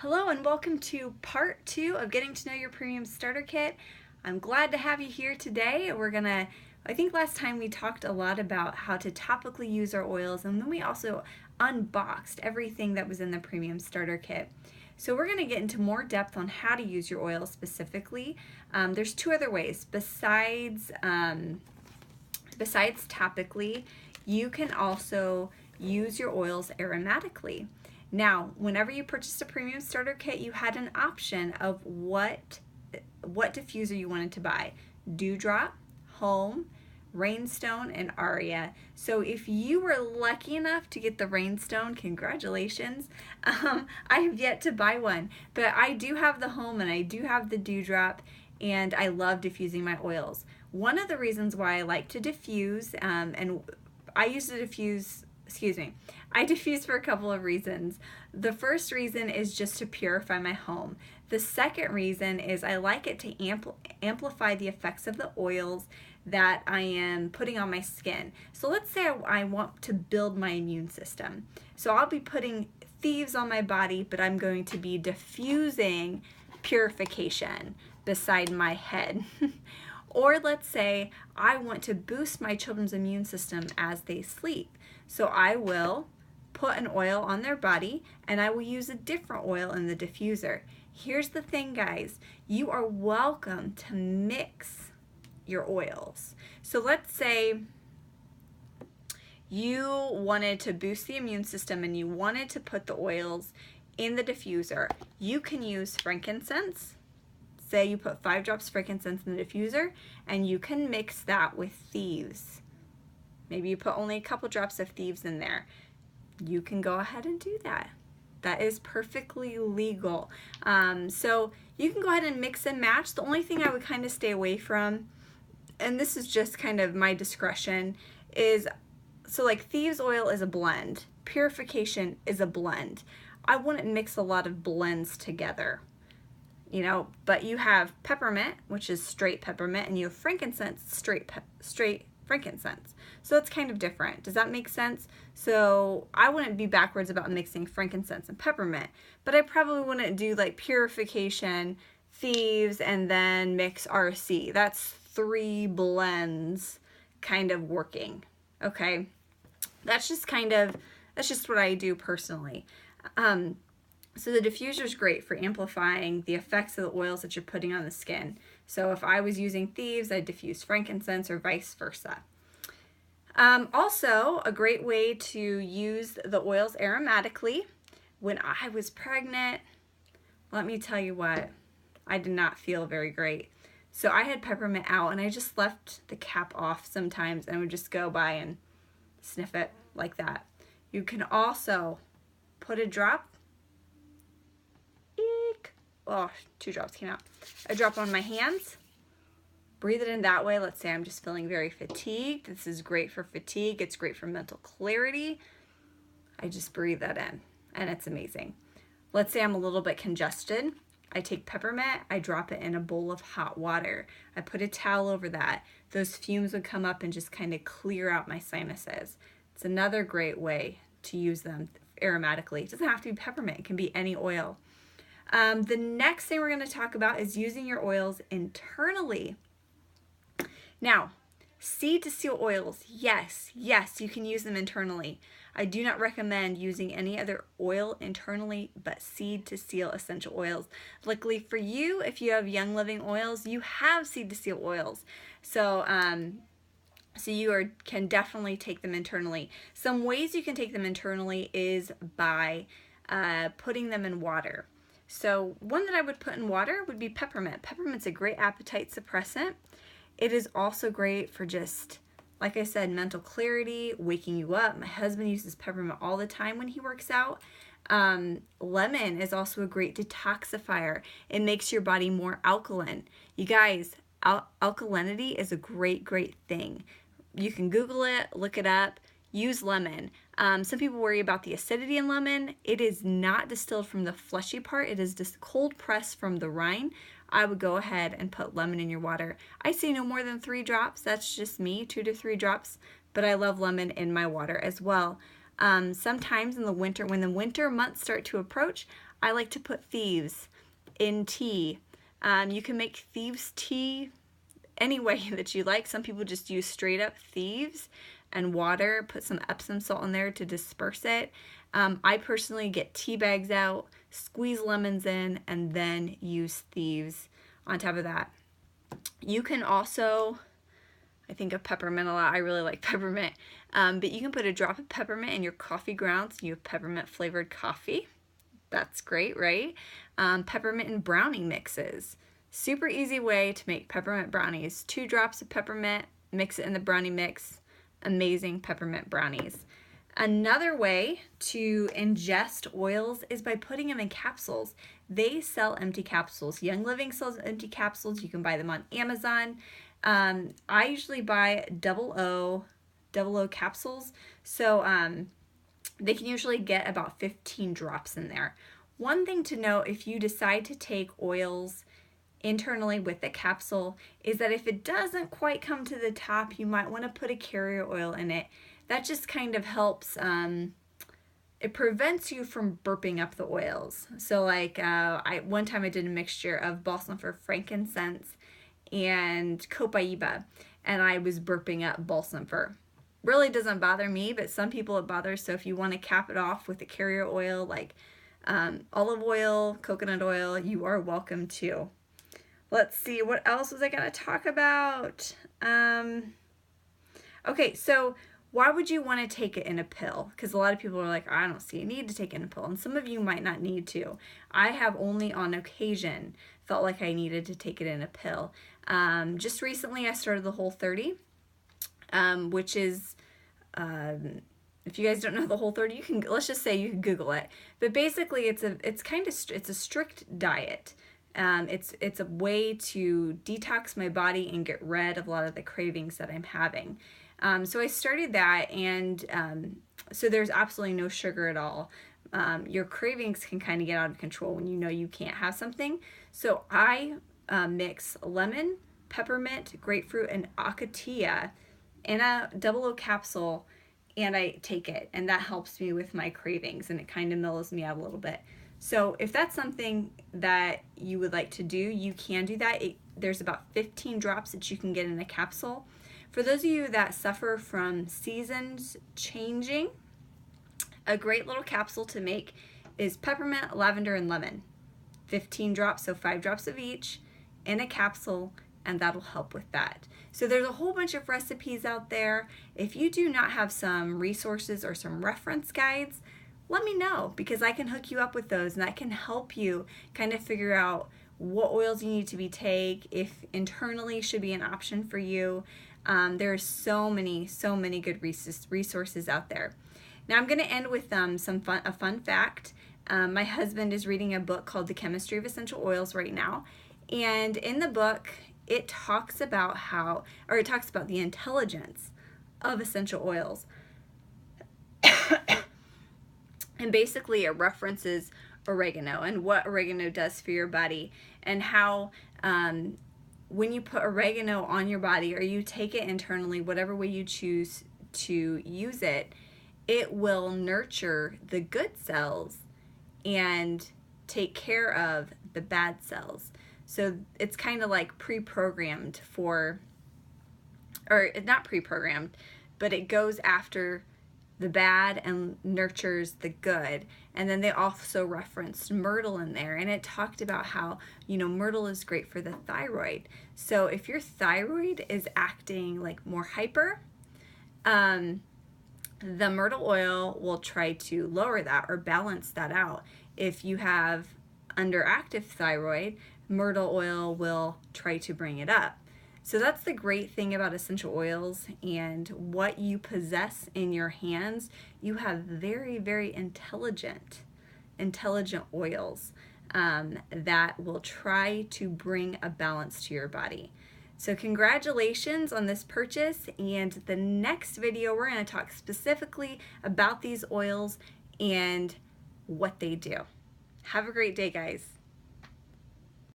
Hello and welcome to part 2 of Getting to Know Your Premium Starter Kit. I'm glad to have you here today. I think last time we talked a lot about how to topically use our oils, and then we also unboxed everything that was in the Premium Starter Kit. So we're going to get into more depth on how to use your oils specifically. There's two other ways. Besides topically, you can also use your oils aromatically. Now, whenever you purchased a Premium Starter Kit, you had an option of what diffuser you wanted to buy. Dewdrop, Home, Rainstone, and Aria. So if you were lucky enough to get the Rainstone, congratulations. I have yet to buy one, but I do have the Home and I do have the Dewdrop, and I love diffusing my oils. One of the reasons why I like to diffuse, and I use to diffuse, I diffuse for a couple of reasons. The first reason is just to purify my home. The second reason is I like it to amplify the effects of the oils that I am putting on my skin. So let's say I want to build my immune system. So I'll be putting thieves on my body, but I'm going to be diffusing purification beside my head. Or let's say I want to boost my children's immune system as they sleep. So I will put an oil on their body and I will use a different oil in the diffuser. Here's the thing, guys. You are welcome to mix your oils. So let's say you wanted to boost the immune system and you wanted to put the oils in the diffuser. You can use frankincense. Say you put 5 drops frankincense in the diffuser and you can mix that with thieves. Maybe you put only a couple drops of thieves in there. You can go ahead and do that. That is perfectly legal. So you can go ahead and mix and match. The only thing I would kind of stay away from, and this is just kind of my discretion, is so like thieves oil is a blend. Purification is a blend. I wouldn't mix a lot of blends together. You know, but you have peppermint, which is straight peppermint, and you have frankincense, straight frankincense. So it's kind of different. Does that make sense? So I wouldn't be backwards about mixing frankincense and peppermint, but I probably wouldn't do like purification, thieves, and then mix RC. That's 3 blends kind of working. Okay. That's just what I do personally. So the diffuser is great for amplifying the effects of the oils that you're putting on the skin. So if I was using thieves, I'd diffuse frankincense or vice versa. Also, a great way to use the oils aromatically. When I was pregnant, let me tell you what, I did not feel very great. So I had peppermint out and I just left the cap off sometimes and would just go by and sniff it like that. You can also put a drop. Oh, 2 drops came out. A drop on my hands. Breathe it in that way. Let's say I'm just feeling very fatigued. This is great for fatigue. It's great for mental clarity. I just breathe that in and it's amazing. Let's say I'm a little bit congested. I take peppermint, I drop it in a bowl of hot water. I put a towel over that. Those fumes would come up and just kind of clear out my sinuses. It's another great way to use them aromatically. It doesn't have to be peppermint. It can be any oil. The next thing we're going to talk about is using your oils internally. Now, seed to seal oils, yes, you can use them internally. I do not recommend using any other oil internally but seed to seal essential oils. Luckily for you, if you have Young Living oils, you have seed to seal oils. So you can definitely take them internally. Some ways you can take them internally is by putting them in water. So one that I would put in water would be peppermint. Peppermint's a great appetite suppressant. It is also great for just, like I said, mental clarity, waking you up. My husband uses peppermint all the time when he works out. Lemon is also a great detoxifier. It makes your body more alkaline. You guys, alkalinity is a great thing. You can Google it, look it up. Use lemon. Some people worry about the acidity in lemon. It is not distilled from the fleshy part. It is just cold pressed from the rind. I would go ahead and put lemon in your water. I say no more than 3 drops. That's just me, 2 to 3 drops. But I love lemon in my water as well. Sometimes in the winter, when the winter months start to approach, I like to put thieves in tea. You can make thieves tea any way that you like. Some people just use straight up thieves and water, put some Epsom salt in there to disperse it. I personally get tea bags out, squeeze lemons in, and then use thieves on top of that. You can also, I think of peppermint a lot. I really like peppermint. But you can put a drop of peppermint in your coffee grounds. You have peppermint flavored coffee. That's great, right? Peppermint and brownie mixes. Super easy way to make peppermint brownies. 2 drops of peppermint, mix it in the brownie mix. Amazing peppermint brownies. Another way to ingest oils is by putting them in capsules. They sell empty capsules. Young Living sells empty capsules. You can buy them on Amazon. I usually buy double O capsules. So they can usually get about 15 drops in there. One thing to note, if you decide to take oils internally with the capsule, is that if it doesn't quite come to the top, you might want to put a carrier oil in it. That just kind of helps, it prevents you from burping up the oils. So like one time I did a mixture of balsam for frankincense and copaiba, and I was burping up balsam fir. Really doesn't bother me, but some people it bothers. So if you want to cap it off with a carrier oil like olive oil, coconut oil, you are welcome to. Let's see, what else was I going to talk about? Okay, so why would you want to take it in a pill? Because a lot of people are like, I don't see a need to take it in a pill. And some of you might not need to. I have only on occasion felt like I needed to take it in a pill. Just recently I started the Whole30, which is, if you guys don't know the Whole30, you can, let's just say you can Google it. But basically it's a strict diet. It's a way to detox my body and get rid of a lot of the cravings that I'm having. So I started that, and so there's absolutely no sugar at all. Your cravings can kind of get out of control when you know you can't have something. So I mix lemon, peppermint, grapefruit, and acacia in a double O capsule, and I take it, and that helps me with my cravings, and it kind of mellows me out a little bit. So if that's something that you would like to do, you can do that. There's about 15 drops that you can get in a capsule. For those of you that suffer from seasons changing, a great little capsule to make is peppermint, lavender, and lemon. 15 drops, so 5 drops of each in a capsule, and that'll help with that. So there's a whole bunch of recipes out there. If you do not have some resources or some reference guides, let me know, because I can hook you up with those, and that can help you kind of figure out what oils you need to take, if internally should be an option for you. There's so many good resources out there. Now I'm going to end with a fun fact. My husband is reading a book called The Chemistry of Essential Oils right now, and in the book it talks about the intelligence of essential oils. And basically it references oregano and what oregano does for your body, and how when you put oregano on your body or you take it internally, whatever way you choose to use it, it will nurture the good cells and take care of the bad cells. So it's kind of like pre-programmed for, or not pre-programmed, but it goes after the bad and nurtures the good. And then they also referenced myrtle in there, and it talked about how, myrtle is great for the thyroid. So if your thyroid is acting like more hyper, the myrtle oil will try to lower that or balance that out. If you have underactive thyroid, myrtle oil will try to bring it up. So that's the great thing about essential oils and what you possess in your hands. You have very, very intelligent oils that will try to bring a balance to your body. So congratulations on this purchase, and the next video we're going to talk specifically about these oils and what they do. Have a great day, guys.